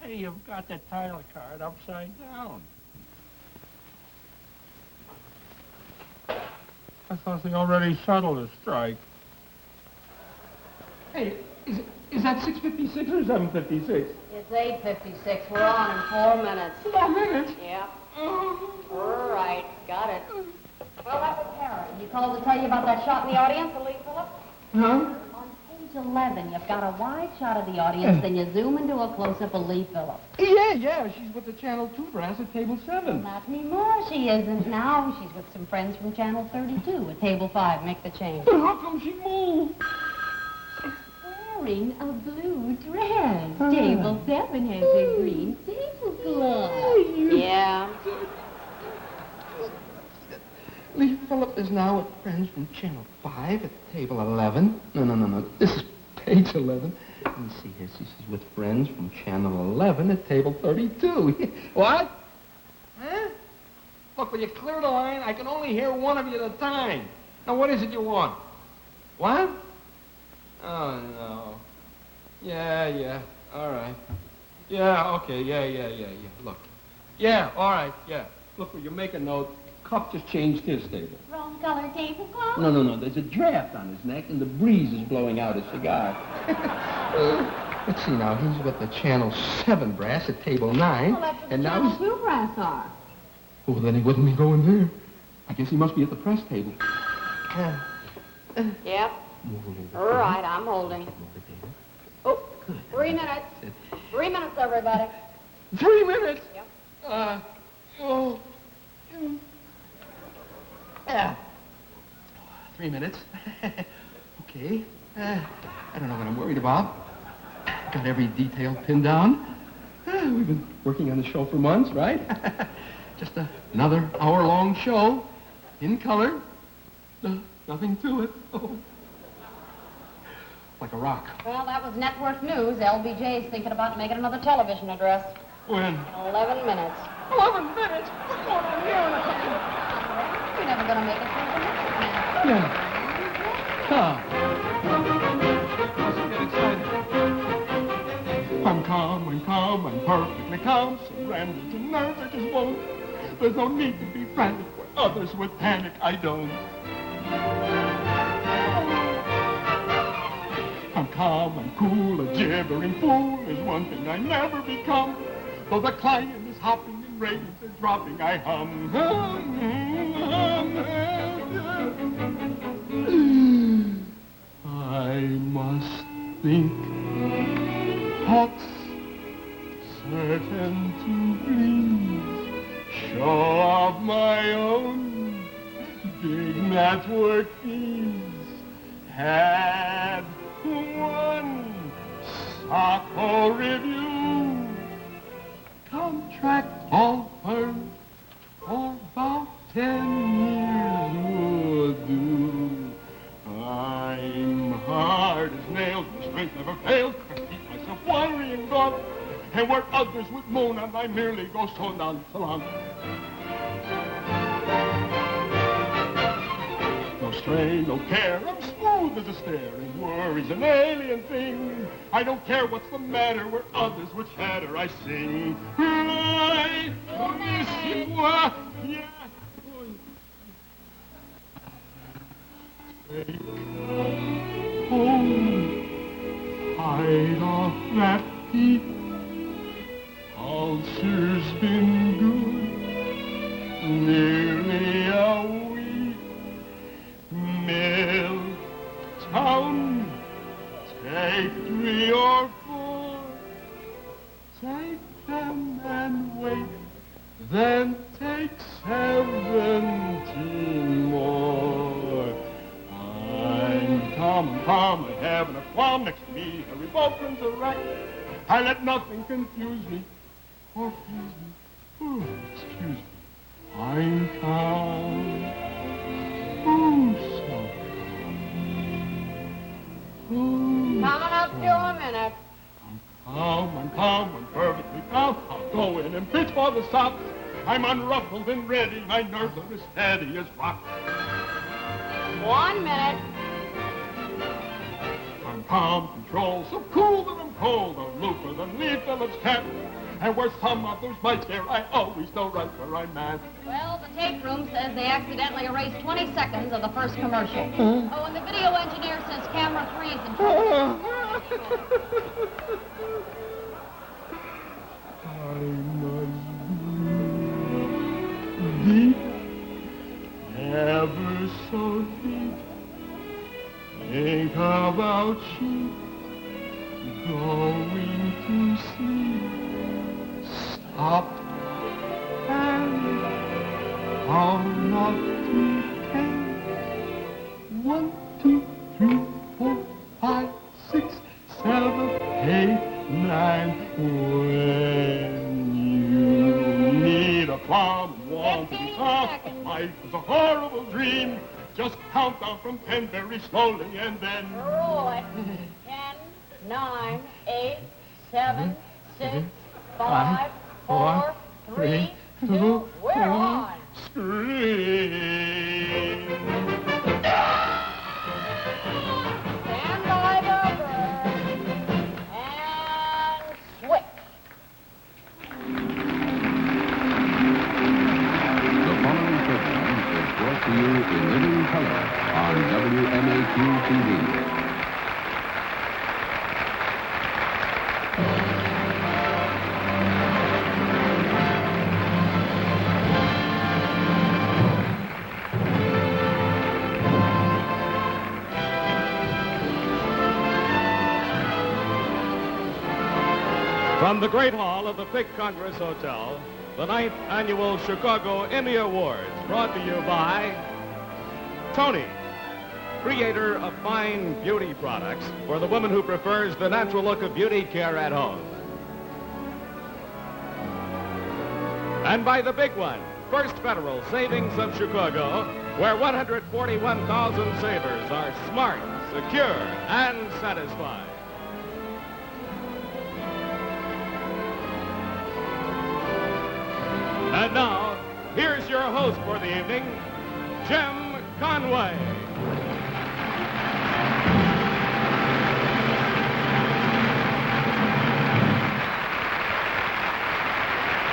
Hey, you've got the title card upside down. I thought they already settled the strike. Hey, is that 6:56 or 7:56? It's 8:56. We're on in 4 minutes. 4 minutes? Yeah. All right. Got it. Well, that was Harry. He called to tell you about that shot in the audience, the Lee Phillips? Huh? On page 11, you've got a wide shot of the audience, then you zoom into a close-up of Lee Phillips. Yeah. She's with the Channel 2 brass at table 7. Not anymore, she isn't now. She's with some friends from Channel 32 at table 5. Make the change. But how come she moved? Wearing a blue dress. Table 7 has a green tablecloth. Yeah. Lee Phillips is now with friends from Channel 5 at table 11. No. This is page 11. Let me see here. She's with friends from Channel 11 at table 32. What? Huh? Look, will you clear the line? I can only hear one of you at a time. Now, what is it you want? What? Oh, no. Yeah. All right. Yeah, okay. Yeah. Look. Yeah, all right, yeah. Look, will you make a note? Cup just changed his table. Wrong color tablecloth? No. There's a draft on his neck, and the breeze is blowing out his cigar. Let's see now. He's with the Channel 7 brass at table 9. Well, that's what and the now Channel he's... 2 brass are. Oh, then he wouldn't be going there. I guess he must be at the press table. Yep. All right, I'm holding. Oh, 3 minutes. 3 minutes, everybody. 3 minutes? Yep. Yeah. 3 minutes. Okay. I don't know what I'm worried about. Got every detail pinned down. We've been working on the show for months, right? Just another hour-long show in color. Nothing to it. Oh. Like a rock. Well, that was network news. LBJ's thinking about making another television address. When? 11 minutes. 11 minutes? What's going on here? You're never going to make it through the next minute. Yeah. Huh. Let's get excited. I'm calm, I'm perfectly calm. Surrender to nerves, I just won't. There's no need to be frantic. Where others would panic, I don't. I'm calm, I'm cool, a gibbering fool is one thing I never become. Though the client is hopping and ratings are dropping, I hum. I must think thoughts certain to please, show of my own, big network fees, had one Sacco review, contract offer for about 10 years would do. I'm hard as nails, my strength never fails. I keep myself wiry and gaunt, and where others would moan, and I merely go so nonchalant. No strain, no care, I'm smooth as a stair, and worry's an alien thing. I don't care what's the matter, where others would chatter, I sing. I miss you, yeah. Take home, hide off that heat. Ulcer's been good, nearly a week. Milltown, take 3 or 4. Take them and wait, then take 17 more. I'm calm, I haven't a qualm next to me. A revulsion's a rack. I let nothing confuse me or please me. Oh, excuse me. I'm calm. Oh, so calm. Coming up to a minute. I'm calm, I'm perfectly calm. I'll go in and pitch for the stop. I'm unruffled and ready. My nerves are as steady as rock. 1 minute. I'm calm, control, so cool that I'm cold, aloofer than Lee Phillips' cat. And where some others might stare, I always know right where I'm at. Well, the tape room says they accidentally erased 20 seconds of the first commercial. Oh, and the video engineer says camera 3 is in trouble. I must be deep, ever so deep. Think about you going to sleep. Stop and count up to 10. 1, 2, 3, 4, 5, 6, 7, 8, 9. When you need a plum, want to be tough, life is a horrible dream. Just count down from 10 very slowly and then... Roll it. 10, 9, 8, 7, 6, 5, 4, 3, 2, we're on. Scream. Stand by the bird. And switch. The following program is brought to you in living color on WMAQ-TV. From the Great Hall of the Pick Congress Hotel, the 9th Annual Chicago Emmy Awards, brought to you by Tony, creator of fine beauty products for the woman who prefers the natural look of beauty care at home. And by the big one, First Federal Savings of Chicago, where 141,000 savers are smart, secure, and satisfied. And now, here's your host for the evening, Jim Conway.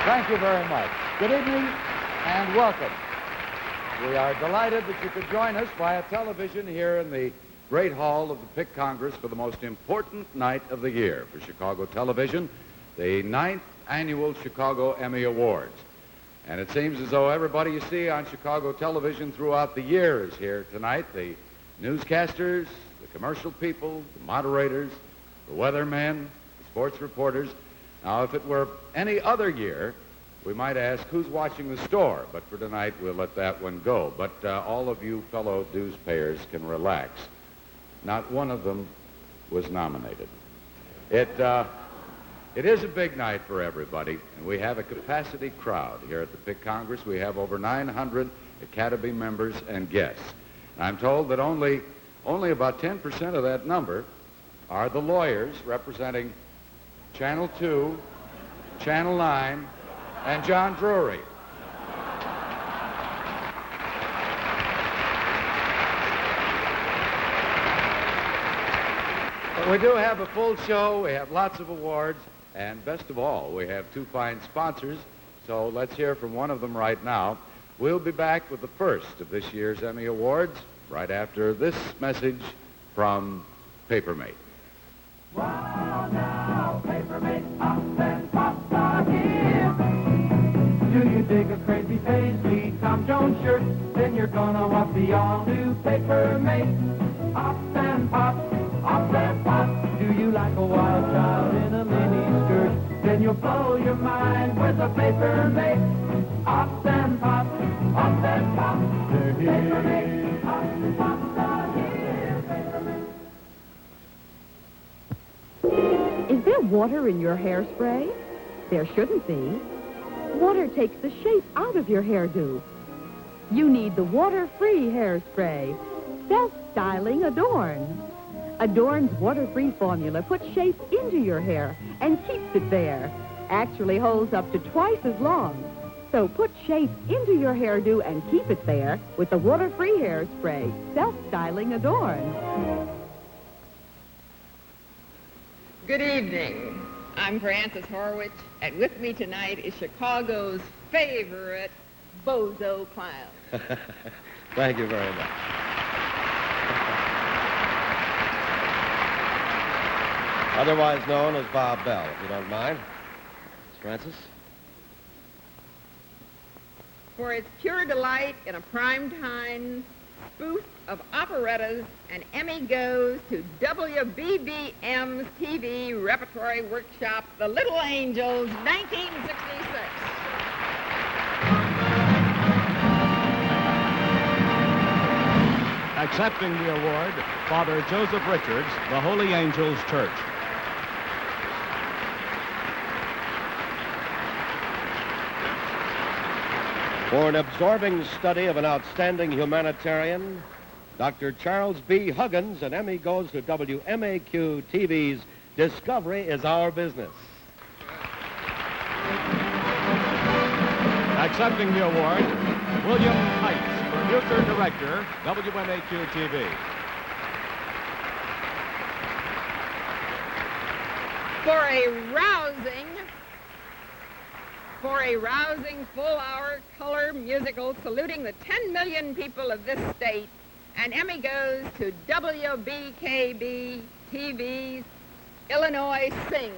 Thank you very much. Good evening and welcome. We are delighted that you could join us via television here in the Great Hall of the Pick Congress for the most important night of the year for Chicago television, the 9th Annual Chicago Emmy Awards. And it seems as though everybody you see on Chicago television throughout the year is here tonight. The newscasters, the commercial people, the moderators, the weathermen, the sports reporters. Now, if it were any other year, we might ask who's watching the store. But for tonight, we'll let that one go. But all of you fellow dues payers can relax. Not one of them was nominated. It is a big night for everybody, and we have a capacity crowd here at the Pick Congress. We have over 900 Academy members and guests. And I'm told that only about 10% of that number are the lawyers representing Channel 2, Channel 9, and John Drury. But we do have a full show. We have lots of awards. And best of all, we have two fine sponsors, so let's hear from one of them right now. We'll be back with the first of this year's Emmy Awards right after this message from Papermate. Wow, now, Papermate, pops and pops are here. Do you dig a crazy paisley Tom Jones shirt? Then you're gonna want the all-new Papermate. Pops and pops, pops and pops. Do you like a wild child in a mini skirt? Then you'll blow your mind with a Papermate. Pops and pops, pops and pops. They're here. Papermate, pops and pops are here. Papermate. Is there water in your hairspray? There shouldn't be. Water takes the shape out of your hairdo. You need the water-free hairspray. Self-styling Adorn. Adorn's water-free formula puts shape into your hair and keeps it there. Actually holds up to twice as long. So put shape into your hairdo and keep it there with the water-free hairspray. Self-styling Adorn. Good evening. I'm Frances Horwich, and with me tonight is Chicago's favorite bozo clown. Thank you very much. Otherwise known as Bob Bell, if you don't mind. Miss Frances? For its pure delight in a primetime spoof of operettas, an Emmy goes to WBBM's TV repertory workshop, The Little Angels, 1966. Accepting the award, Father Joseph Richards, The Holy Angels Church. For an absorbing study of an outstanding humanitarian, Dr. Charles B. Huggins, an Emmy goes to WMAQ TV's Discovery is Our Business. Accepting the award, William Heights, producer-director, WMAQ TV. For a rousing full-hour color musical saluting the 10 million people of this state, an Emmy goes to WBKB TV's Illinois Sings.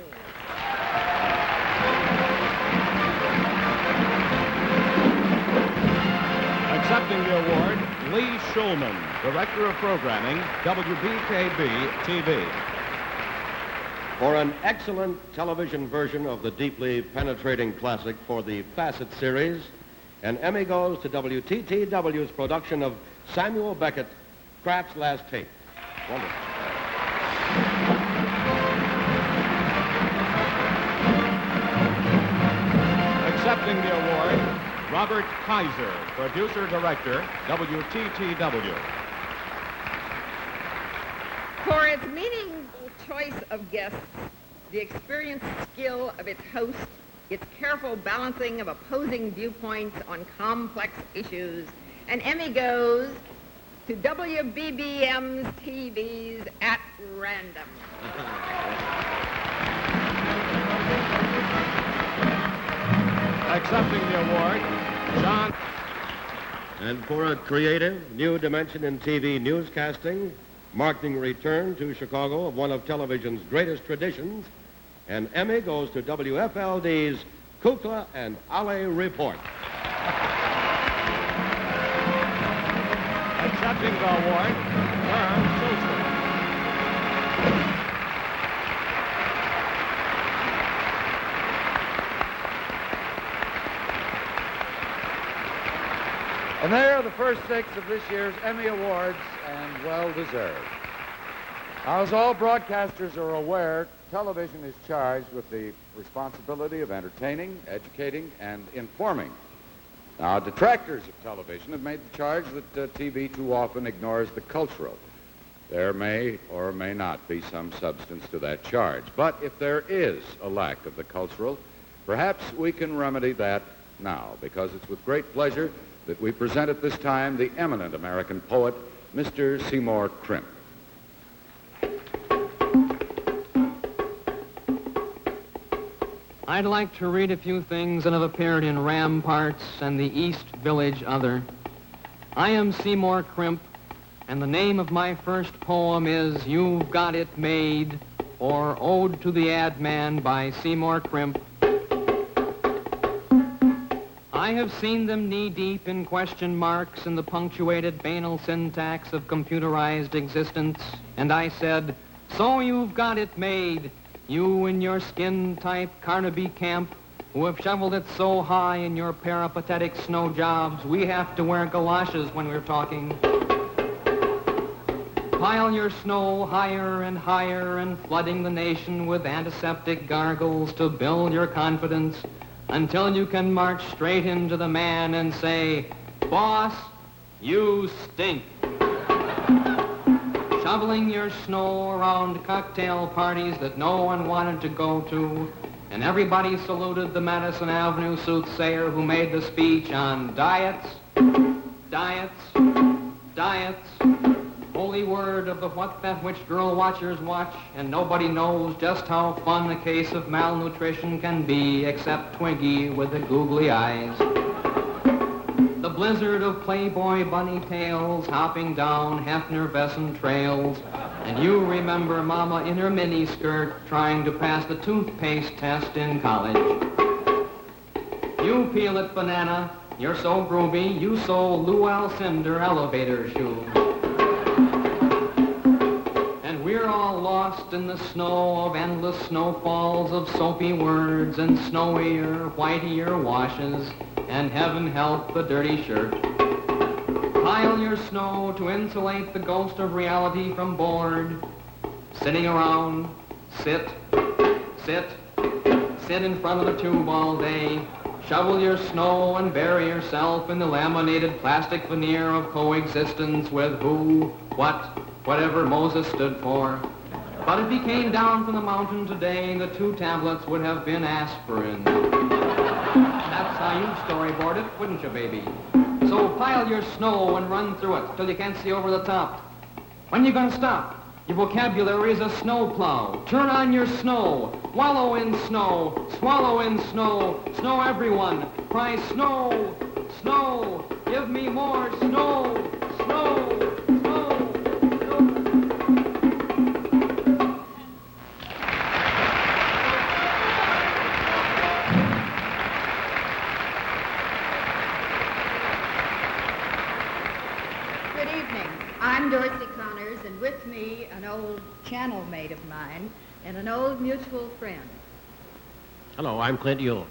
Accepting the award, Lee Schulman, Director of Programming, WBKB TV. For an excellent television version of the deeply penetrating classic for the Facet series, an Emmy goes to WTTW's production of Samuel Beckett, Kraft's Last Tape. Wonderful. Accepting the award, Robert Kaiser, producer-director, WTTW. For its meaningful choice of guests, the experienced skill of its host, its careful balancing of opposing viewpoints on complex issues, an Emmy goes to WBBM's TV's At Random. Accepting the award, John. And for a creative new dimension in TV newscasting, marking return to Chicago of one of television's greatest traditions, an Emmy goes to WFLD's Kukla and Ale Report. Accepting the award, Vern Schulster. And there are the first 6 of this year's Emmy Awards, and well-deserved. Now, as all broadcasters are aware, television is charged with the responsibility of entertaining, educating, and informing. Now, detractors of television have made the charge that TV too often ignores the cultural. There may or may not be some substance to that charge. But if there is a lack of the cultural, perhaps we can remedy that now, because it's with great pleasure that we present at this time the eminent American poet, Mr. Seymour Crimp. I'd like to read a few things that have appeared in Ramparts and the East Village Other. I am Seymour Crimp, and the name of my first poem is You've Got It Made, or Ode to the Ad Man by Seymour Crimp. I have seen them knee-deep in question marks in the punctuated banal syntax of computerized existence, and I said, so you've got it made, you in your skin-type Carnaby camp, who have shoveled it so high in your peripatetic snow jobs, we have to wear galoshes when we're talking. Pile your snow higher and flooding the nation with antiseptic gargles to build your confidence until you can march straight into the man and say, boss, you stink. Shoveling your snow around cocktail parties that no one wanted to go to, and everybody saluted the Madison Avenue soothsayer who made the speech on diets, diets, diets, holy word of the what that which girl watchers watch, and nobody knows just how fun a case of malnutrition can be except Twiggy with the googly eyes. The blizzard of Playboy bunny tails hopping down Hefner-Vesson trails, and you remember Mama in her miniskirt trying to pass the toothpaste test in college. You peel it, banana, you're so groovy, you sew Llewellyn Cinder elevator shoes. We're all lost in the snow of endless snowfalls of soapy words and snowier, whiteier washes, and heaven help the dirty shirt. Pile your snow to insulate the ghost of reality from board. Sitting around, sit in front of the tube all day. Shovel your snow and bury yourself in the laminated plastic veneer of coexistence with who, what, whatever Moses stood for. But if he came down from the mountain today, the 2 tablets would have been aspirin. That's how you'd storyboard it, wouldn't you, baby? So pile your snow and run through it till you can't see over the top. When you gonna stop? Your vocabulary is a snowplow. Turn on your snow. Wallow in snow. Swallow in snow. Snow everyone. Cry snow. Snow. Give me more snow. Snow. With me, an old channel mate of mine and an old mutual friend. Hello, I'm Clint Yule.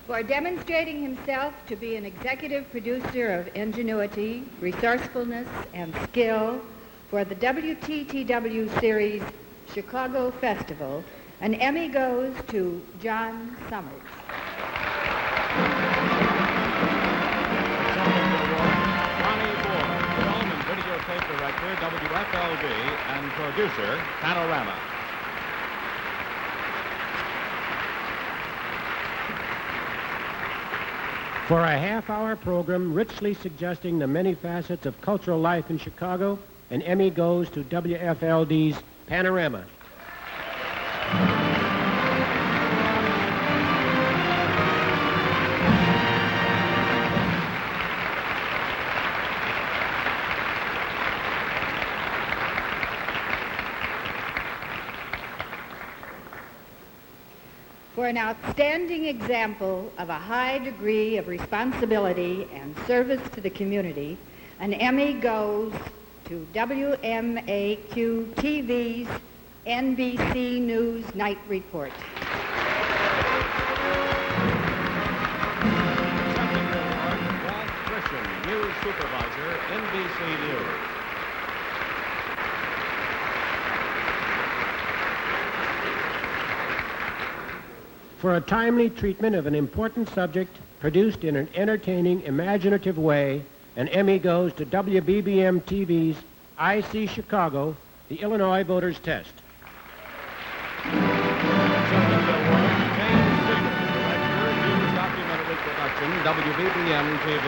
For demonstrating himself to be an executive producer of ingenuity, resourcefulness, and skill for the WTTW series Chicago Festival, an Emmy goes to John Summers. Ronnie Ford, film and videotape director, WFLD, and producer, Panorama. For a half-hour program richly suggesting the many facets of cultural life in Chicago, an Emmy goes to WFLD's Panorama. For an outstanding example of a high degree of responsibility and service to the community, an Emmy goes to WMAQ TV's NBC News Night Report. Accepting the award, Walt Grisham, News Supervisor, NBC News. For a timely treatment of an important subject produced in an entertaining, imaginative way, an Emmy goes to WBBM TV's I See Chicago, the Illinois Voters Test. Accepting the award, James Stevens, Director, News Documentary Production, WBBM TV.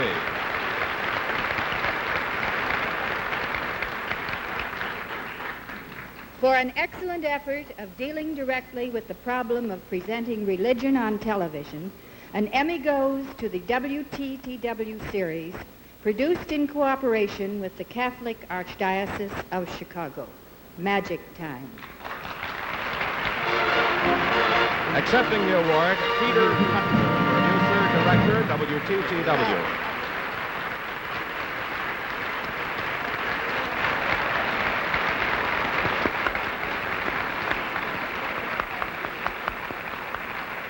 For an excellent effort of dealing directly with the problem of presenting religion on television, an Emmy goes to the WTTW series, produced in cooperation with the Catholic Archdiocese of Chicago. Magic Time. Accepting the award, Peter Cutler, Producer, Director, WTTW.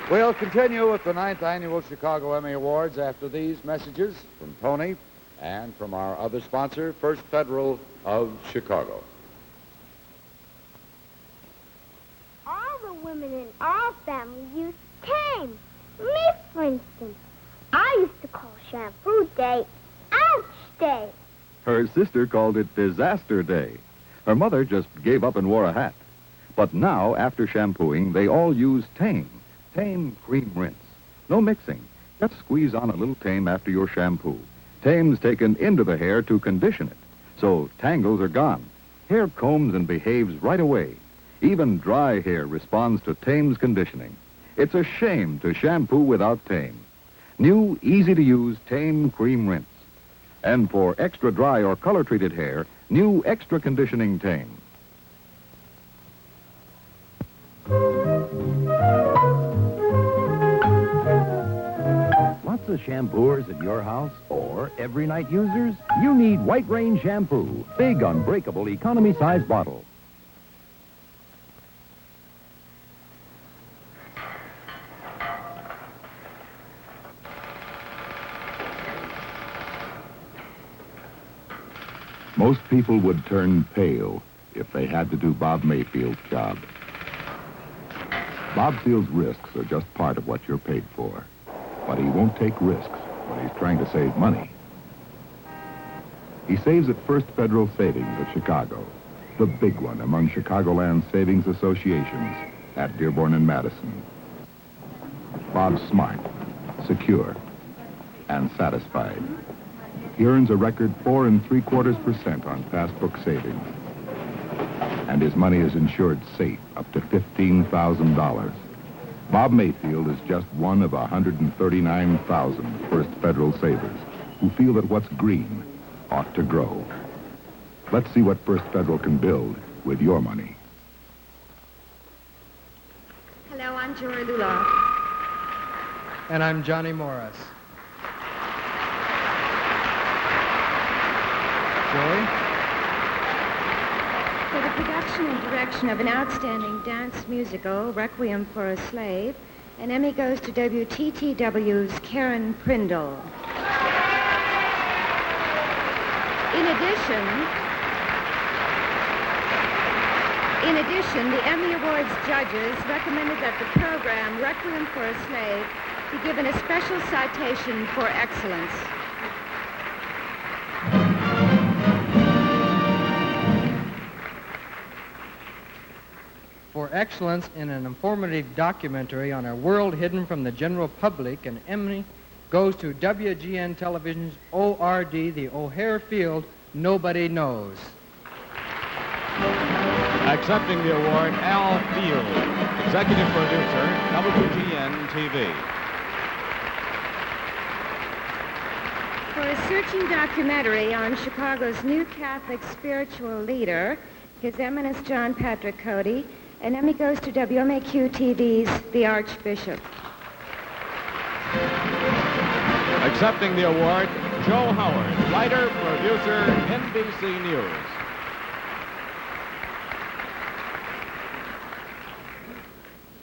We'll continue with the 9th Annual Chicago Emmy Awards after these messages from Tony and from our other sponsor, First Federal of Chicago. All the women in our family use tame. Me, for instance. I used to call shampoo day Ouch Day. Her sister called it Disaster Day. Her mother just gave up and wore a hat. But now, after shampooing, they all use Tame. Tame Cream Rinse. No mixing. Just squeeze on a little Tame after your shampoo. Tame's taken into the hair to condition it, so tangles are gone. Hair combs and behaves right away. Even dry hair responds to Tame's conditioning. It's a shame to shampoo without Tame. New, easy-to-use Tame Cream Rinse. And for extra dry or color-treated hair, new extra conditioning Tame. Lots of shampooers at your house or every night users? You need White Rain Shampoo. Big, unbreakable, economy-size bottle. Most people would turn pale if they had to do Bob Mayfield's job. Bob Field's risks are just part of what you're paid for. But he won't take risks when he's trying to save money. He saves at First Federal Savings of Chicago, the big one among Chicagoland savings associations at Dearborn and Madison. Bob's smart, secure, and satisfied. He earns a record 4 3/4% on passbook savings. And his money is insured safe up to $15,000. Bob Mayfield is just one of 139,000 First Federal savers who feel that what's green ought to grow. Let's see what First Federal can build with your money. Hello, I'm Jory Luloff. And I'm Johnny Morris. Joy? For the production and direction of an outstanding dance musical, Requiem for a Slave, an Emmy goes to WTTW's Karen Prindle. In addition, the Emmy Awards judges recommended that the program, Requiem for a Slave, be given a special citation for excellence. For excellence in an informative documentary on a world hidden from the general public, an Emmy goes to WGN Television's ORD, the O'Hare Field Nobody Knows. Accepting the award, Al Field, executive producer, WGN TV. For a searching documentary on Chicago's new Catholic spiritual leader, His Eminence John Patrick Cody, an Emmy goes to WMAQ-TV's The Archbishop. Accepting the award, Joe Howard, writer, producer, NBC News.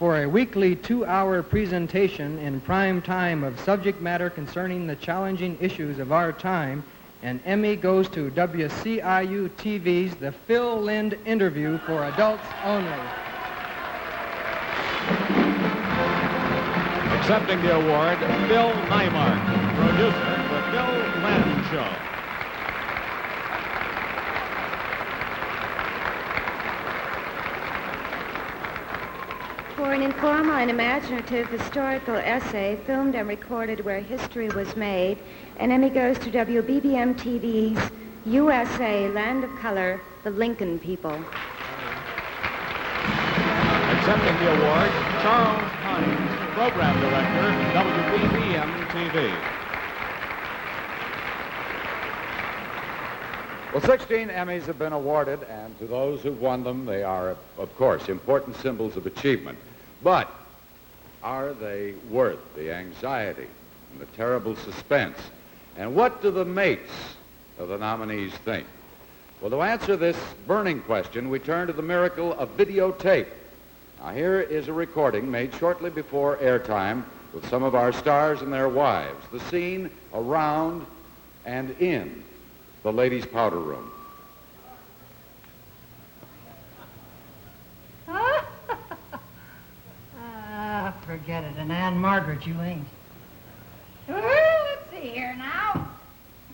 For a weekly 2-hour presentation in prime time of subject matter concerning the challenging issues of our time, an Emmy goes to WCIU-TV's The Phil Lind Interview for Adults Only. Accepting the award, Bill Nymark, producer, The Bill Lind Show. For an informal and imaginative historical essay filmed and recorded where history was made, an Emmy goes to WBBM-TV's USA Land of Color, The Lincoln People. Accepting the award, Charles Hines, program director, WBBM-TV. Well, 16 Emmys have been awarded, and to those who've won them, they are, of course, important symbols of achievement. But are they worth the anxiety and the terrible suspense? And what do the mates of the nominees think? Well, to answer this burning question, we turn to the miracle of videotape. Now, here is a recording made shortly before airtime with some of our stars and their wives. The scene around and in the ladies' powder room. Forget it. And Ann Margaret, you ain't. Let's see here now.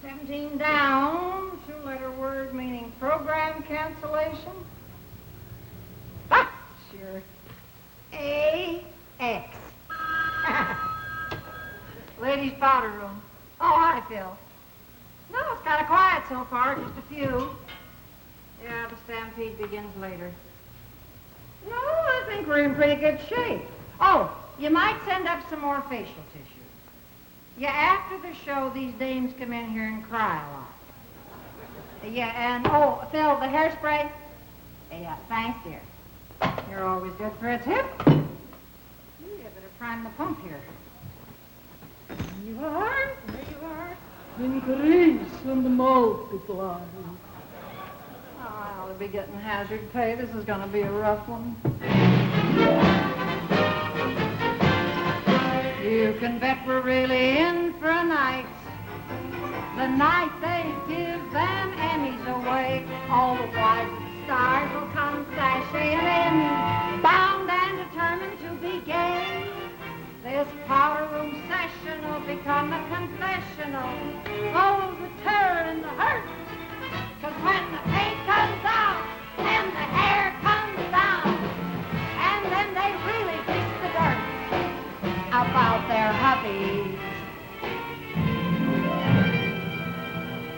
17 down. 2-letter word meaning program cancellation. Ah, sure. A-X. powder room. Oh, hi, Phil. No, it's kind of quiet so far, just a few. Yeah, the stampede begins later. No, I think we're in pretty good shape. Oh, you might send up some more facial tissue. Yeah, after the show, these dames come in here and cry a lot. Yeah, and, oh, Phil, the hairspray? Yeah, thanks, dear. You're always good for a tip. You better prime the pump here. There you are. There you are. Increase and multiply. Oh, I'll be getting hazard pay. This is going to be a rough one. You can bet we're really in for a night. The night they give them Emmys away. All the wisest stars will come sashaying in, bound and determined to be gay. This powder room session will become a confessional. Oh, the terror and the hurt. 'Cause when the paint comes out and the hair comes down, and then they really kick the dirt about their hubbies.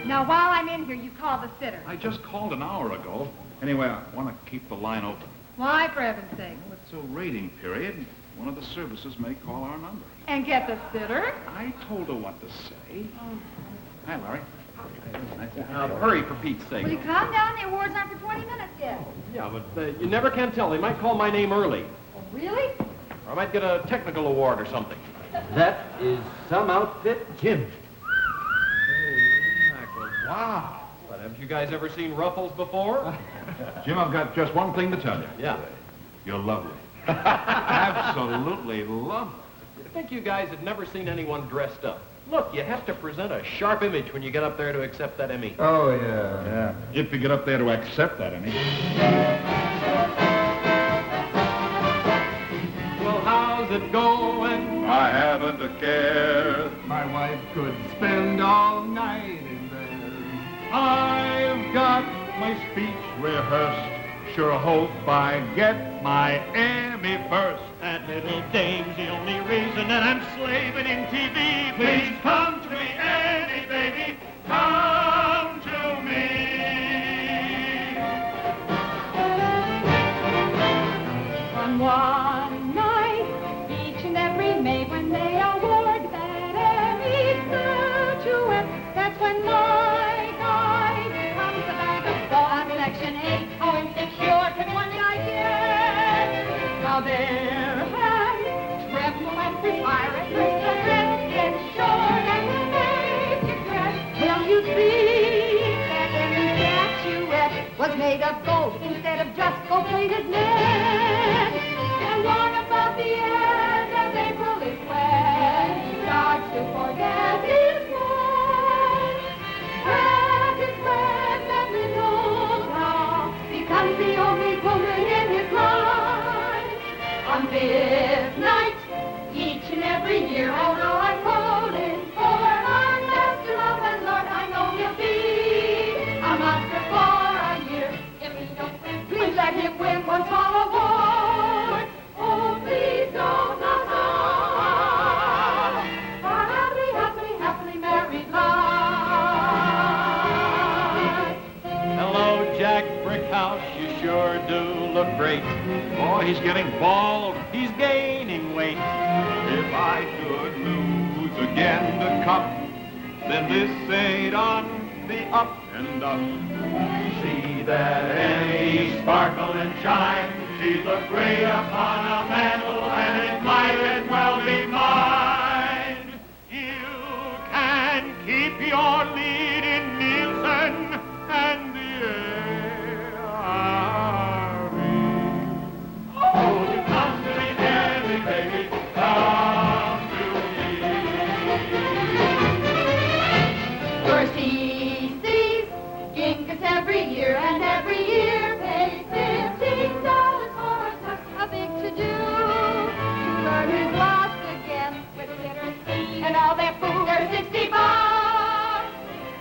Now, while I'm in here, you call the sitter. I just called an hour ago. Anyway, I want to keep the line open. Why, for heaven's sake? Well, it's a rating period. One of the services may call our number. And get the sitter? I told her what to say. Oh. Hi, Larry. Now, hurry, for Pete's sake. Will you calm down? The awards aren't for 20 minutes yet. Yeah, but you never can tell. They might call my name early. Oh, really? Or I might get a technical award or something. That is some outfit, Jim. Wow. But haven't you guys ever seen ruffles before? Jim, I've got just one thing to tell you. Yeah. You're lovely. Absolutely lovely. You'd think you guys had never seen anyone dressed up. Look, you have to present a sharp image when you get up there to accept that Emmy. Oh, yeah. Yeah. If you get up there to accept that, Emmy. Well, how's it going? I haven't a care. My wife could spend all night in bed. I've got my speech rehearsed. Sure hope I get my Emmy first. That little dame's the only reason that I'm slaving in TV. Please come to me, Annie, baby. Come to me. On one night, each and every May, when they award that Emmy statuette, that's when my guy becomes a bag of thought. Section 8, how insecure can one guy get? Now their hands tremble and perspire and twist the dress gets short and the face gets red. Will you see that Emmy statuette was made of gold instead of just gold-plated net? And long about the end of April is when he starts to forget his wife. That is when that little doll becomes the only woman in his life. On this night, each and every year, although I'm calling for our master love and Lord, I know he'll be a monster for a year. If he don't win, please let him win one small award. Oh, please don't not our happily, happily, happily married life. Hello, Jack Brickhouse. You sure do look great. Boy, he's getting bald. He's gaining weight. If I should lose again the cup, then this ain't on the up and up. See that Emmy sparkle and shine. She's looked great upon a mantle, and it might as well be mine. You can keep your lead in Nielsen and the Oh, you come to me, Emmy, baby, come to me. First he sees Genghis every year, and every year pays $15 for a tuck, a big to-do. To learn his lost again with literacy and all that food, there's 60 bucks.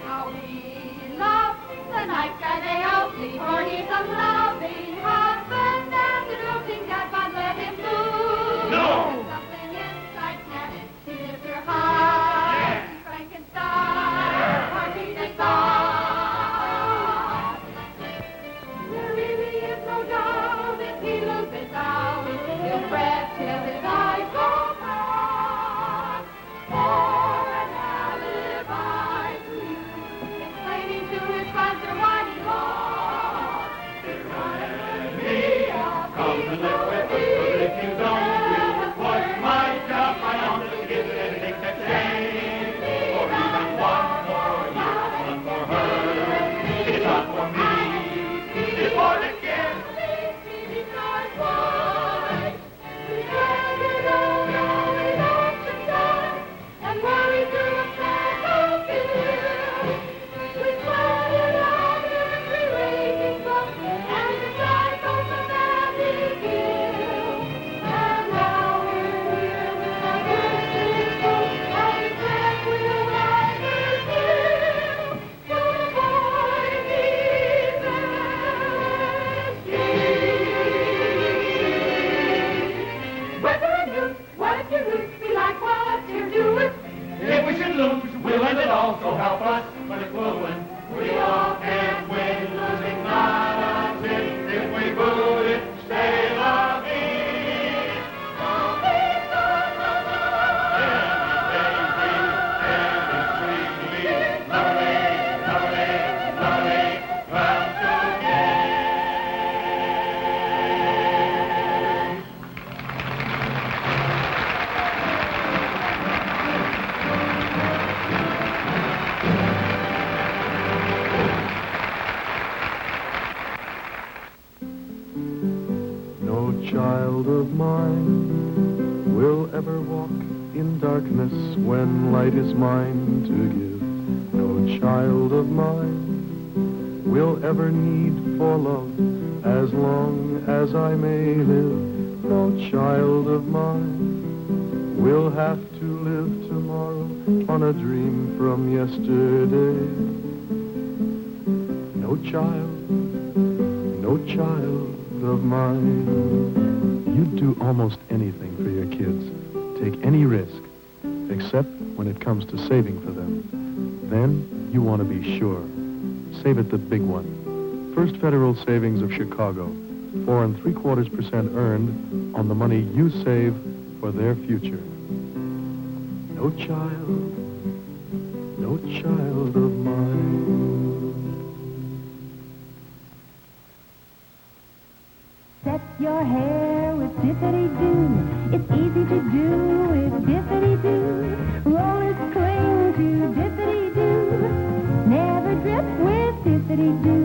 How we love the nice guy they all see, for he's a loving husband and a doting dad, but let him lose. No! Something inside can't see if you're high. mine will ever walk in darkness when light is mine to give. No child of mine will ever need for love as long as I may live. No child of mine will have to live tomorrow on a dream from yesterday. No child of mine. You'd do almost anything for your kids, take any risk, except when it comes to saving for them. Then you want to be sure. Save it the big one. First Federal Savings of Chicago, 4 3/4% earned on the money you save for their future. No child of mine. Set your hair with Dippity-Doo. It's easy to do with Dippity-Doo. Rollers cling to Dippity-Doo. Never drip with Dippity-Doo.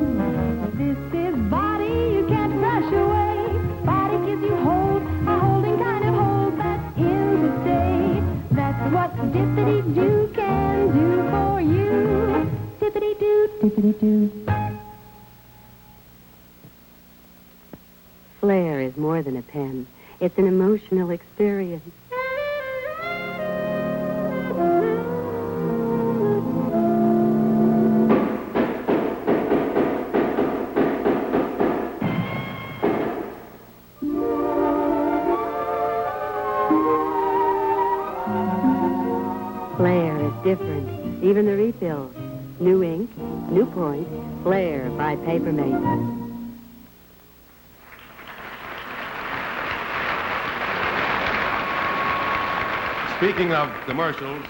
This is body you can't brush away. Body gives you hold, a holding kind of hold that's in to stay. That's what Dippity-Doo can do for you. Dippity-Doo, Dippity-Doo. Flair is more than a pen. It's an emotional experience. Flair is different. Even the refills. New ink, new point, Flair by Papermate. Speaking of commercials,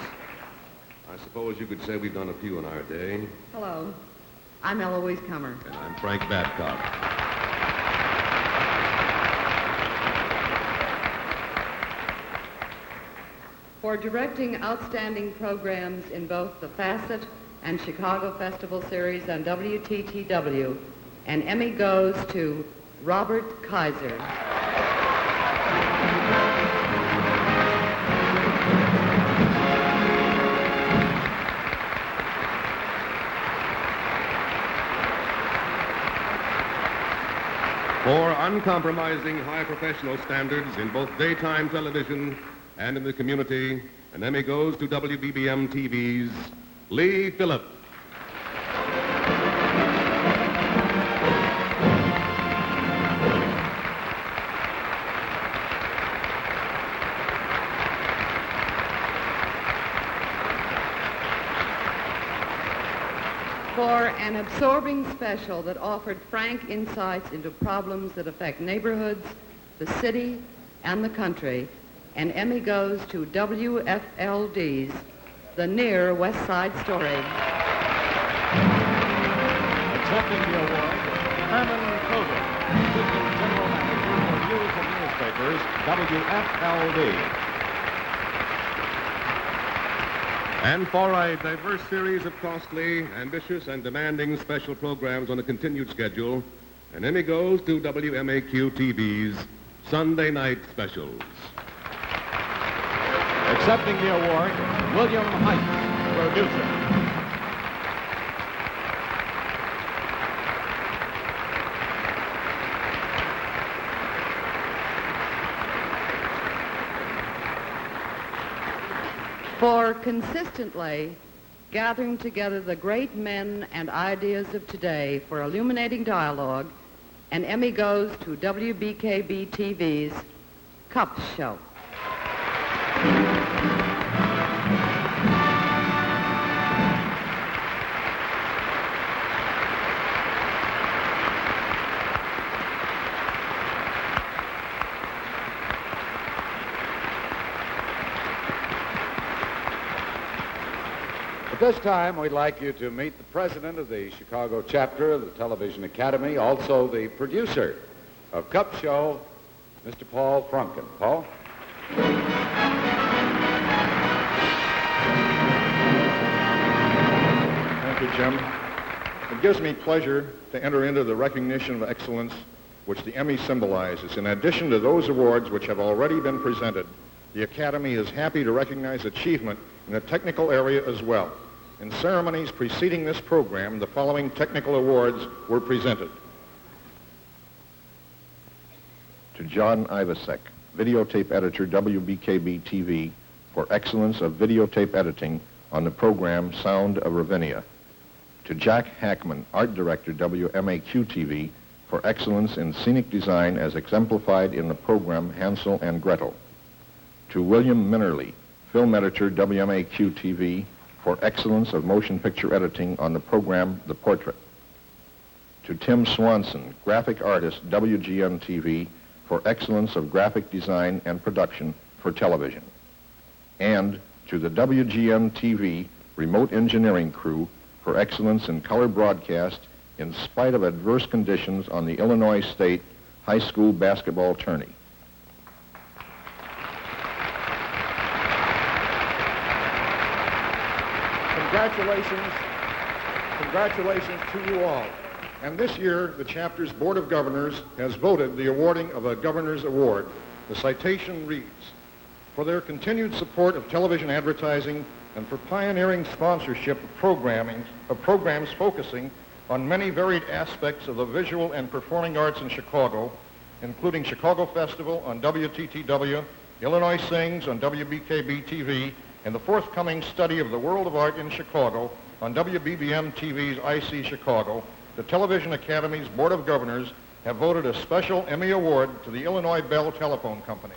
I suppose you could say we've done a few in our day. Hello. I'm Eloise Comer. And I'm Frank Babcock. For directing outstanding programs in both the Facet and Chicago Festival Series on WTTW, an Emmy goes to Robert Kaiser. For uncompromising high professional standards in both daytime television and in the community, an Emmy goes to WBBM TV's Lee Phillip. For an absorbing special that offered frank insights into problems that affect neighborhoods, the city, and the country, an Emmy goes to WFLD's The Near West Side Story. Accepting the award, Herman Koger, Assistant General Manager for News and Newspapers, WFLD. And for a diverse series of costly, ambitious, and demanding special programs on a continued schedule, an Emmy goes to WMAQ TV's Sunday Night Specials. Accepting the award, William Height, producer. For consistently gathering together the great men and ideas of today for illuminating dialogue, an Emmy goes to WBKB TV's Cup Show. At this time, we'd like you to meet the president of the Chicago chapter of the Television Academy, also the producer of Cup Show, Mr. Paul Frumkin. Paul? Thank you, Jim. It gives me pleasure to enter into the recognition of excellence which the Emmy symbolizes. In addition to those awards which have already been presented, the Academy is happy to recognize achievement in the technical area as well. In ceremonies preceding this program, the following technical awards were presented. To John Ivasek, videotape editor, WBKB-TV, for excellence of videotape editing on the program Sound of Ravinia. To Jack Hackman, art director, WMAQ-TV, for excellence in scenic design as exemplified in the program Hansel and Gretel. To William Minnerly, film editor, WMAQ-TV, for excellence of motion picture editing on the program The Portrait. To Tim Swanson, graphic artist, WGN-TV, for excellence of graphic design and production for television. And to the WGN-TV remote engineering crew for excellence in color broadcast in spite of adverse conditions on the Illinois State High School basketball tourney. Congratulations to you all. And this year, the chapter's Board of Governors has voted the awarding of a Governor's Award. The citation reads, for their continued support of television advertising and for pioneering sponsorship of programs focusing on many varied aspects of the visual and performing arts in Chicago, including Chicago Festival on WTTW, Illinois Sings on WBKB-TV, and the forthcoming study of the world of art in Chicago on WBBM-TV's IC Chicago, the Television Academy's Board of Governors have voted a special Emmy Award to the Illinois Bell Telephone Company.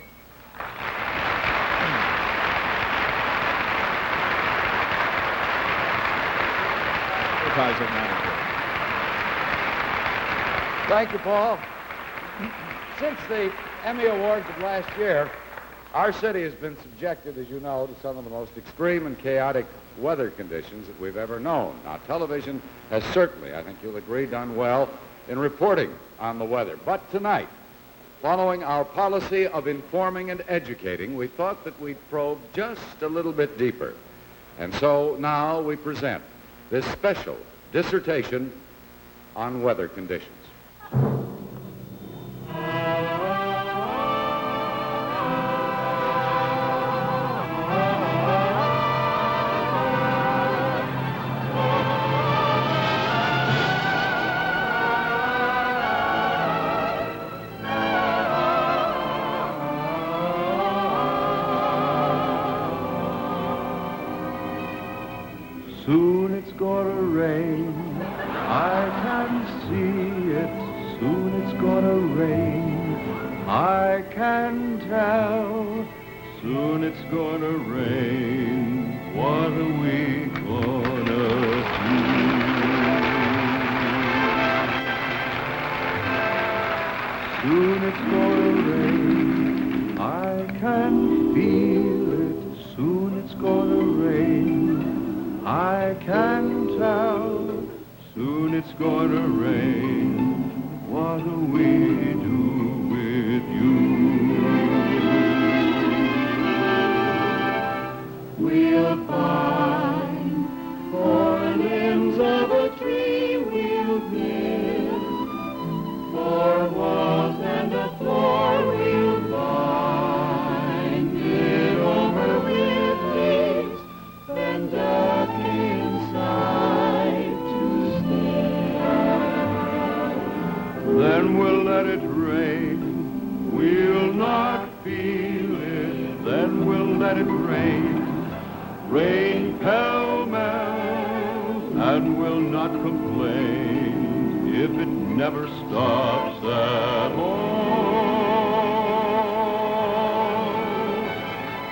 Thank you, Paul. Since the Emmy Awards of last year, our city has been subjected, as you know, to some of the most extreme and chaotic weather conditions that we've ever known. Now, television has certainly, I think you'll agree, done well in reporting on the weather. But tonight, following our policy of informing and educating, we thought that we'd probe just a little bit deeper. And so now we present this special dissertation on weather conditions. Soon it's gonna rain, I can see it. Soon it's gonna rain, I can tell. Soon it's gonna rain, what are we gonna do? Soon it's gonna rain, I can feel it. Soon it's gonna rain, I can tell. Soon it's gonna rain, what'll we do with you? We'll find 4 limbs of a tree, we'll build 4 walls and a floor, we'll bind it over with leaves and dark inside to stay. Then we'll let it rain, we'll not feel it. Then we'll let it rain, rain pell-mell, and we'll not complain if it never stops at all.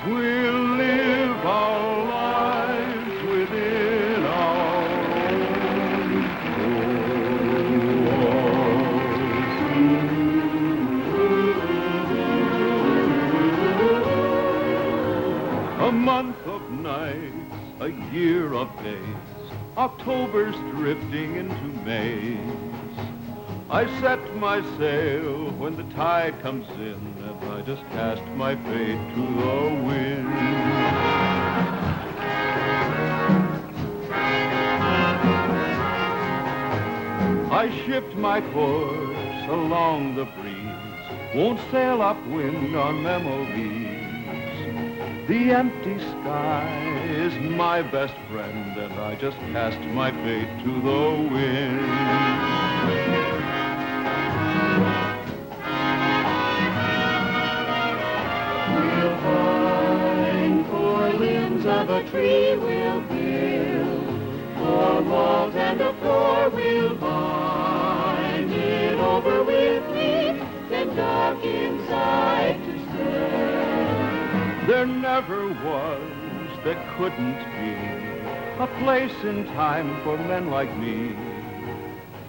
We'll live our lives within our own walls. A month of nights, a year of days, October's drifting into May. I set my sail when the tide comes in, and I just cast my fate to the wind. I shift my course along the breeze won't sail upwind on memories. The empty sky is my best friend, and I just cast my fate to the wind. We'll find 4 limbs of a tree, we'll build 4 walls and a floor, we'll bind it over with me, then dark inside to stay. There never was, there couldn't be, a place in time for men like me,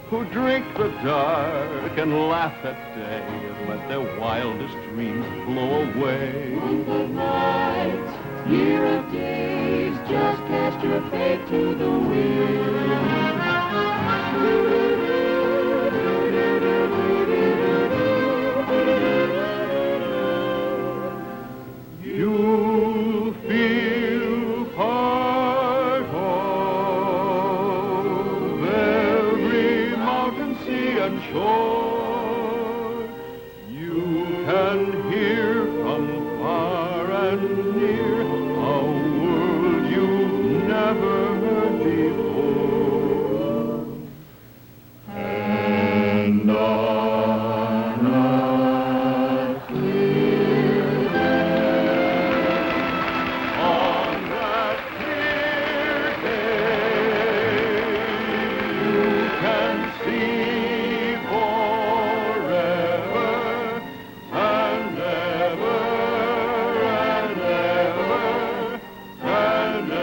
who drink the dark and laugh at day and let their wildest dreams blow away. When the night, year of days, just cast your fate to the wind. You feel part of every mountain, sea, and shore. You can hear from far and near a world you've never heard before. And on a clear day, on that clear day, you can see forever and ever and ever and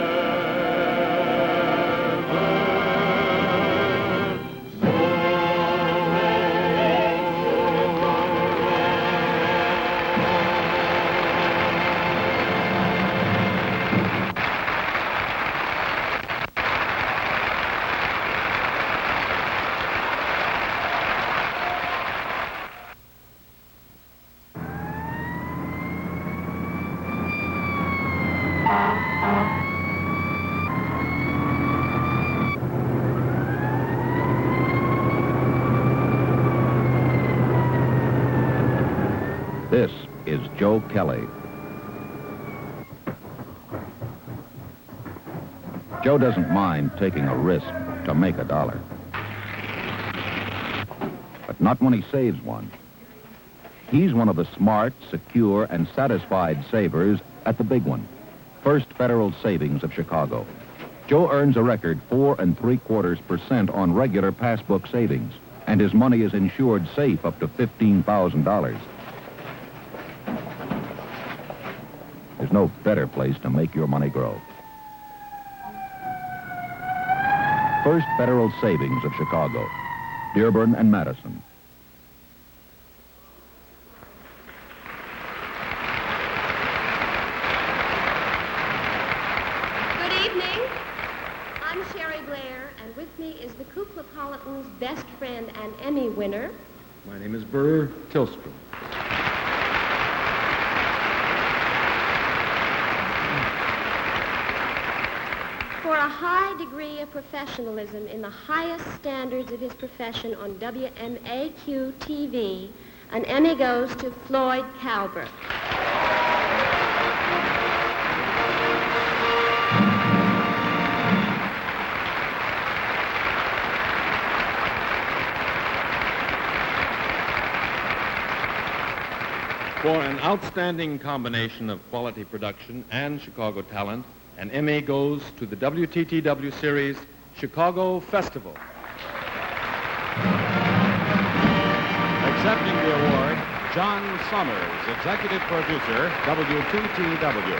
This is Joe Kelly. Joe doesn't mind taking a risk to make a dollar. But not when he saves one. He's one of the smart, secure, and satisfied savers at the big one, First Federal Savings of Chicago. Joe earns a record 4 3/4% on regular passbook savings, and his money is insured safe up to $15,000. There's no better place to make your money grow. First Federal Savings of Chicago, Dearborn and Madison. Good evening. I'm Sherry Blair, and with me is the Kuklapolitan's best friend and Emmy winner. My name is Burr Tillstrom. For a high degree of professionalism in the highest standards of his profession on WMAQ TV, an Emmy goes to Floyd Calvert. For an outstanding combination of quality production and Chicago talent, an Emmy goes to the WTTW series Chicago Festival. Accepting the award, John Summers, executive producer, WTTW.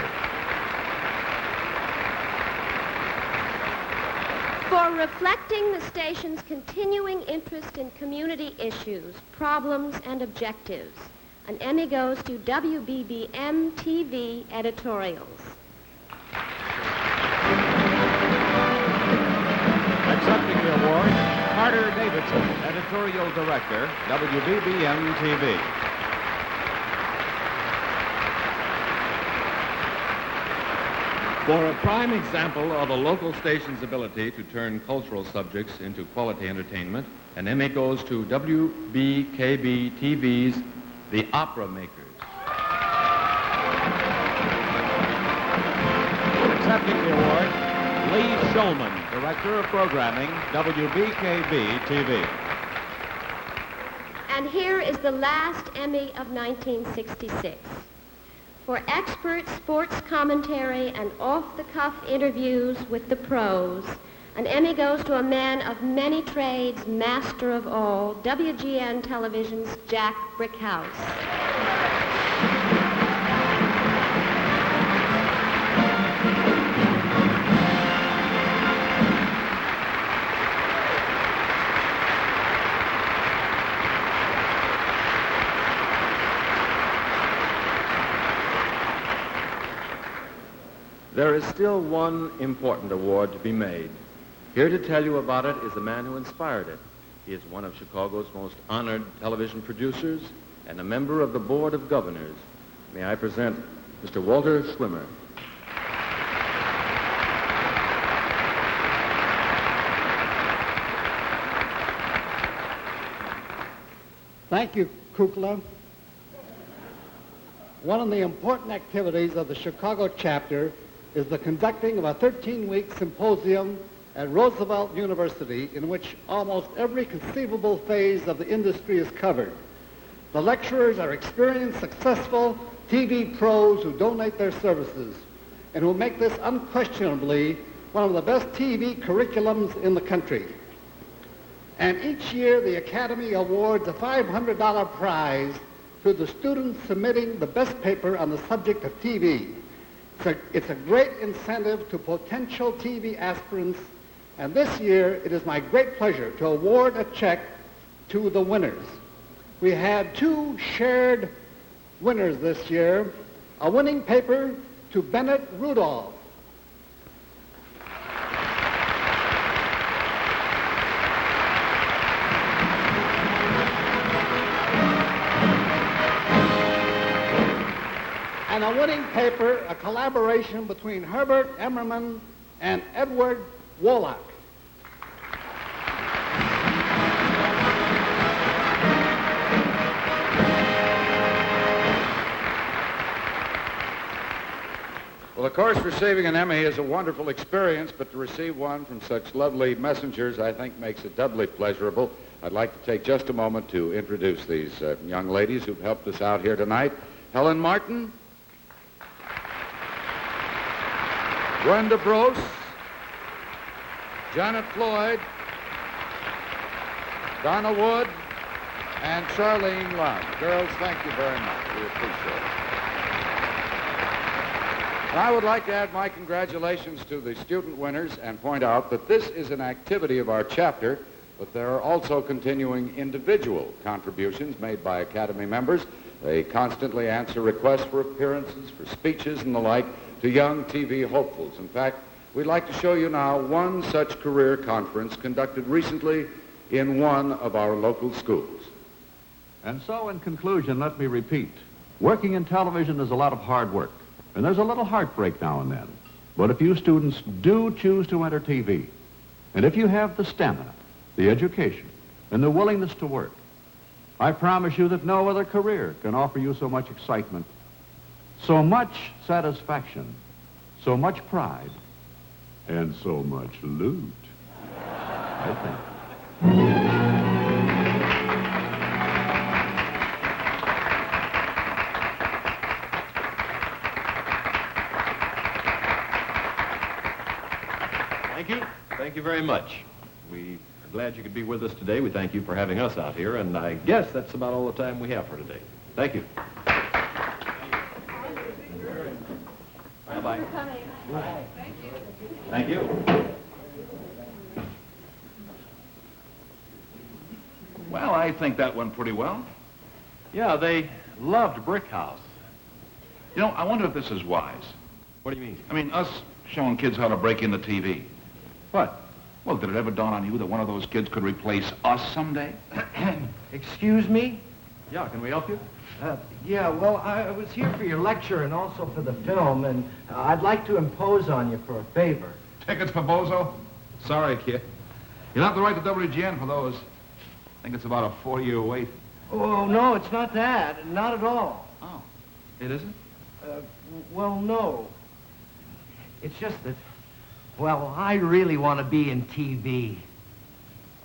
For reflecting the station's continuing interest in community issues, problems, and objectives, an Emmy goes to WBBM TV editorials. Accepting the award, Carter Davidson, editorial director, WBBM TV. For a prime example of a local station's ability to turn cultural subjects into quality entertainment, an Emmy goes to WBKB TV's The Opera Makers. Accepting the award, Lee Shulman, Director of Programming, WBKB TV. And here is the last Emmy of 1966. For expert sports commentary and off-the-cuff interviews with the pros, an Emmy goes to a man of many trades, master of all, WGN Television's Jack Brickhouse. There is still one important award to be made. Here to tell you about it is the man who inspired it. He is one of Chicago's most honored television producers and a member of the Board of Governors. May I present Mr. Walter Schwimmer. Thank you, Kukla. One of the important activities of the Chicago chapter is the conducting of a 13-week symposium at Roosevelt University in which almost every conceivable phase of the industry is covered. The lecturers are experienced, successful TV pros who donate their services and who make this unquestionably one of the best TV curriculums in the country. And each year the Academy awards a $500 prize to the students submitting the best paper on the subject of TV. It's a great incentive to potential TV aspirants, and this year it is my great pleasure to award a check to the winners. We had two shared winners this year, a winning paper to Bennett Rudolph. And a winning paper, a collaboration between Herbert Emmerman and Edward Woloch. Well, of course, receiving an Emmy is a wonderful experience, but to receive one from such lovely messengers, I think, makes it doubly pleasurable. I'd like to take just a moment to introduce these young ladies who've helped us out here tonight. Helen Martin, Gwenda Brose, Janet Floyd, Donna Wood, and Charlene Lund. Girls, thank you very much. We appreciate it. And I would like to add my congratulations to the student winners and point out that this is an activity of our chapter, but there are also continuing individual contributions made by Academy members. They constantly answer requests for appearances, for speeches, and the like to young TV hopefuls. In fact, we'd like to show you now one such career conference conducted recently in one of our local schools. And so, in conclusion, let me repeat. Working in television is a lot of hard work, and there's a little heartbreak now and then. But if you students do choose to enter TV, and if you have the stamina, the education, and the willingness to work, I promise you that no other career can offer you so much excitement, so much satisfaction, so much pride, and so much loot, I think. Thank you. Thank you very much. We are glad you could be with us today. We thank you for having us out here, and I guess that's about all the time we have for today. Thank you. Bye-bye. Thank you. Well, I think that went pretty well. Yeah, they loved Brickhouse. You know, I wonder if this is wise. What do you mean? I mean, us showing kids how to break into TV. What? Well, did it ever dawn on you that one of those kids could replace us someday? Excuse me? Yeah, can we help you? Yeah, well, I was here for your lecture and also for the film, and I'd like to impose on you for a favor. Tickets for Bozo? Sorry, kid. You'll have to write to WGN for those. I think it's about a 4-year wait. Oh, no, it's not that. Not at all. Oh, it isn't? Well, no. It's just that, well, I really want to be in TV.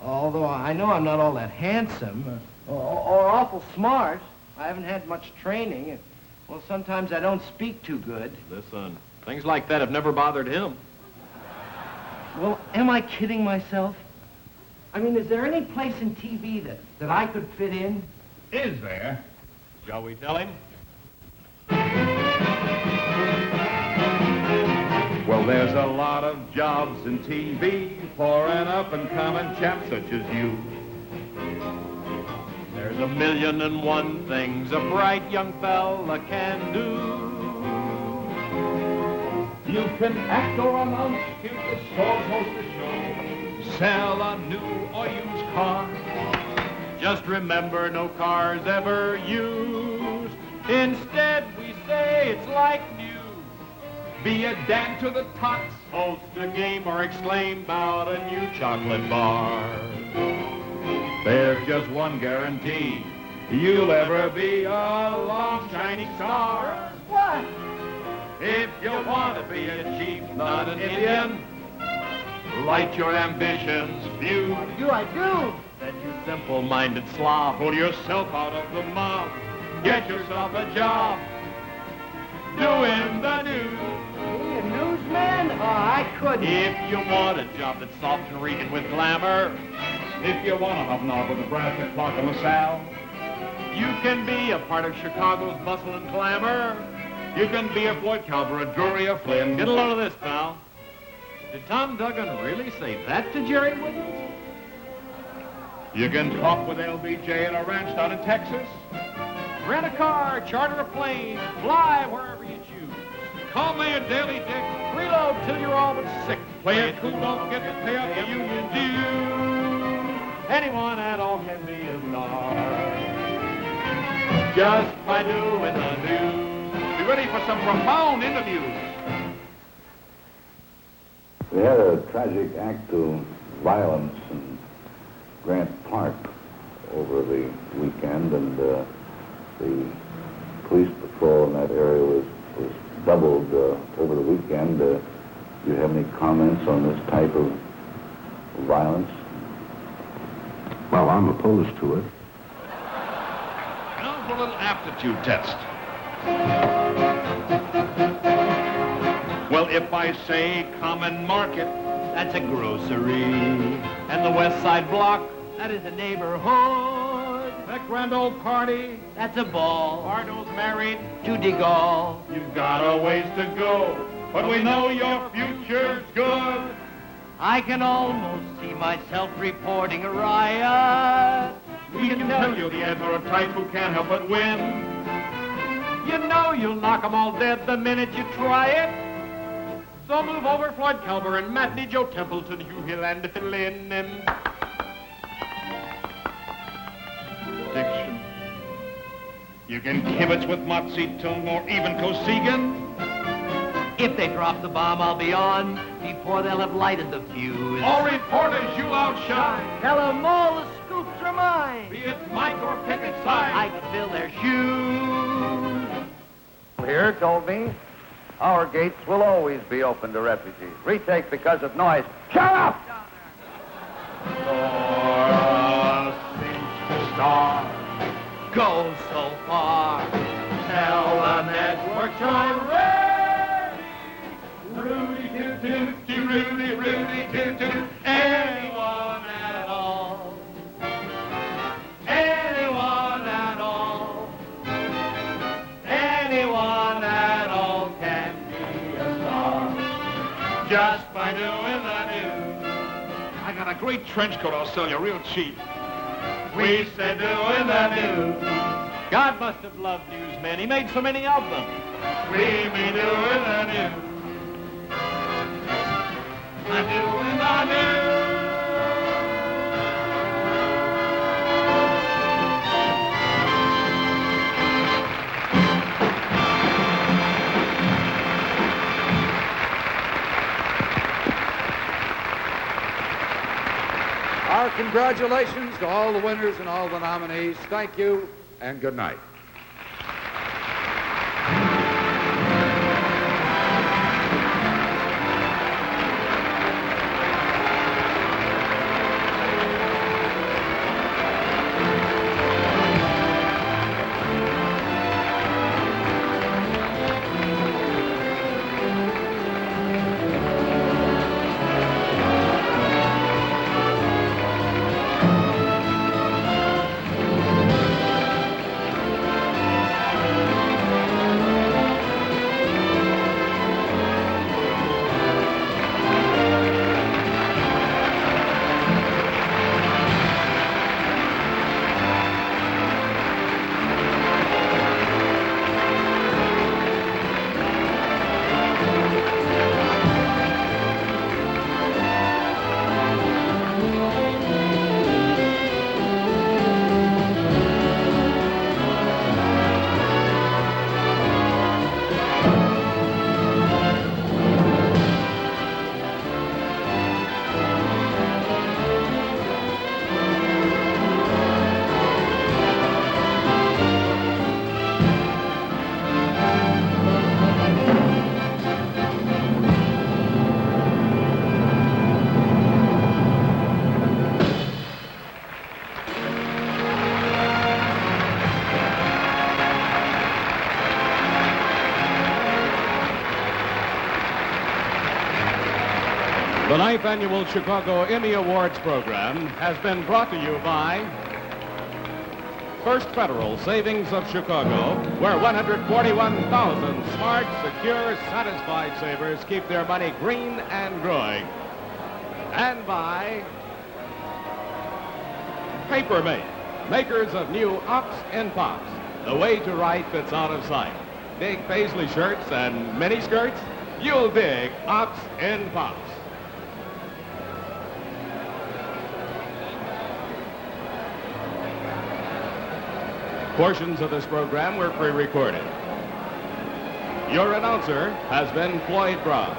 Although I know I'm not all that handsome or awful smart. I haven't had much training. And, well, sometimes I don't speak too good. Listen, things like that have never bothered him. Well, am I kidding myself? I mean, is there any place in TV that I could fit in? Is there? Shall we tell him? Well, there's a lot of jobs in TV for an up-and-coming chap such as you. There's 1,000,001 things a bright young fella can do. You can act or announce, give the stores host a show, sell a new or used car. Just remember, no car's ever used. Instead, we say it's like new. Be a dad to the tots, host a game or exclaim about a new chocolate bar. There's just one guarantee, you'll ever be a long shining star. What? If you want to be a chief, not an Indian, light your ambitions few. What do I do? Then you simple-minded slob, pull yourself out of the mob, get yourself a job, doing the news. Being a newsman? Oh, I couldn't. If you want a job that's soft and reeking with glamour, if you want to hobnob with the brass clock and LaSalle, you can be a part of Chicago's bustle and clamor. You can be a Floyd Calver, a Drury, a Flynn. Get a load of this, pal. Did Tom Duggan really say that to Jerry Williams? You can talk with LBJ at a ranch down in Texas. Rent a car, charter a plane, fly wherever you choose. Call Mayor Daily Dick. Reload till you're all but sick. Play it cool, don't get to pay up the union dues. Anyone at all can be a star. Just by doing the news. Be ready for some profound interviews. We had a tragic act of violence in Grant Park over the weekend, and the police patrol in that area was doubled over the weekend. Do you have any comments on this type of violence? Well, I'm opposed to it. Now for a little aptitude test. Well, if I say common market, that's a grocery. And the West Side Block, that is a neighborhood. That grand old party, that's a ball. Bardo's married to de Gaulle. You've got a ways to go, but we know your future's good. I can almost see myself reporting a riot. We can tell you the Admiral type who can't help but win. You know you'll knock 'em all dead the minute you try it. So move over Floyd Calver and Matinee Joe Templeton, Hugh Hill and Phil Lynn and... Diction. You can kibitz with Mao Zedong or even Kosygin. If they drop the bomb, I'll be on before they'll have lighted the fuse. All reporters, you'll outshine. Tell 'em all the scoops are mine. Be it Mike or Picket sign. I can fill their shoes. Here told me our gates will always be open to refugees. Retake because of noise. Shut up! Star goes so far. Tell the networks I'm ready. Rudy toot toot, Rudy, Rudy toot toot. Anyone at all. Anyone at all. Anyone at all can be a star. Just by doing the news. I got a great trench coat I'll sell you real cheap. We said doing the news. God must have loved newsmen. He made so many of them. We be doing the news. Doing the news. Congratulations to all the winners and all the nominees. Thank you, and good night. The 9th Annual Chicago Emmy Awards program has been brought to you by First Federal Savings of Chicago, where 141,000 smart, secure, satisfied savers keep their money green and growing. And by Papermate, makers of new Ops and Pops. The way to write that's out of sight. Dig paisley shirts and mini skirts? You'll dig Ops and Pops. Portions of this program were pre-recorded. Your announcer has been Floyd Brown.